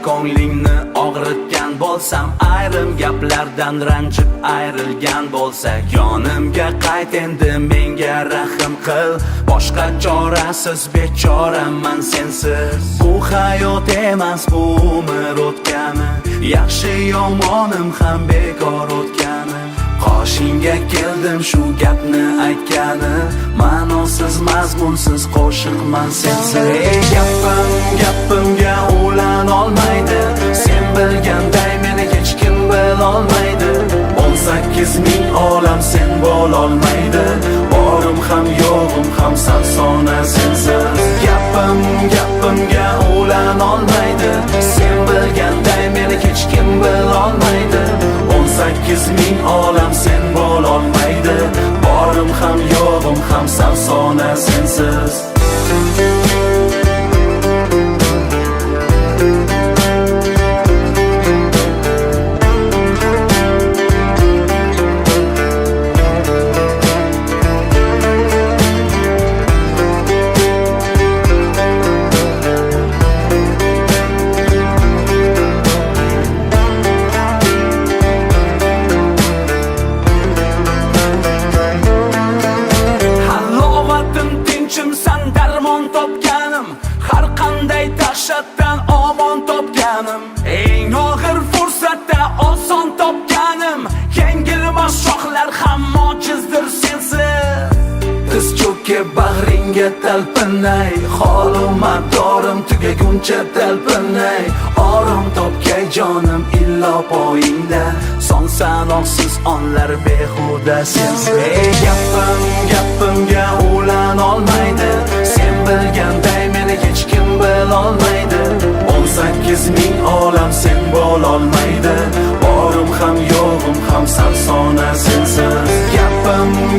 Ko'nglingni og'ritgan bo'lsam, ayrim gaplardan ranjib ayrilgan bo'lsak, yonimga qayt endi, menga rahim qil. Boshqa chorasiz bechoraman sensiz. Bu hayot emas, bu umr o'tgani, yaxshi yomonim ham bekor o'tgani. Qoshingga keldim shu gapni aytgani, ma'nosiz mazmunsiz qo'shiqman sensiz. Gapimga ulan olmaydi, sen bilganday meni hech kim bilolmaydi. 18 ming olam sen bo'lolmaydi, borim ham yo'g'im ham safsona sensiz. Gapimga ulan olmaydi, sen bilganday meni hech kim bilolmaydi. 18 ming olam sen bo'lolmaydi, borim ham yo'g'im ham safsona sensiz. Sen darmon topganim, har qanday dahshatdan omon topganim, eng og'ir fursatda oson topganim, yengilmas shohlar ham mojizdir sensiz. Tiz cho'kib bag'ringga talpinay, holumat dorim tugaguncha talpinay. Orom topgay jonim illo poyingda, son sanoqsiz onlar behuda sensiz. Gapimga ulan olmaydi, sen bilganday meni hech kim bilolmaydi. 18 ming olam sen bo'lolmaydi, borim ham yo'g'im ham safsona sensiz.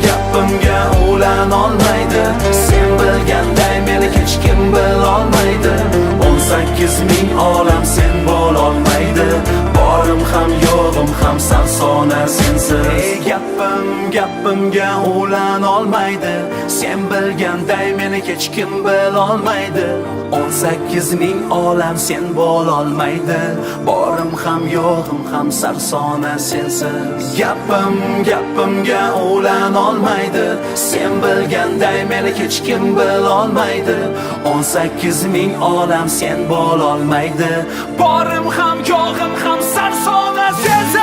Gapimga ulan olmaydi, sen bilganday meni hech kim bilolmaydi. 18 ming olam sen bo'lolmaydi, borim ham yo'g'im ham safsona sensiz. Gapimga ulan olmaydi, sen bilganday meni hech kim bilolmaydi. 18 ming olam sen bo'lolmaydi, borim ham yo'g'im ham safsona sensiz. Gapimga ulan olmaydi, sen bilganday meni hech kim bilolmaydi. 18 ming olam sen bo'lolmaydi, borim ham yo'g'im ham safsona sensiz.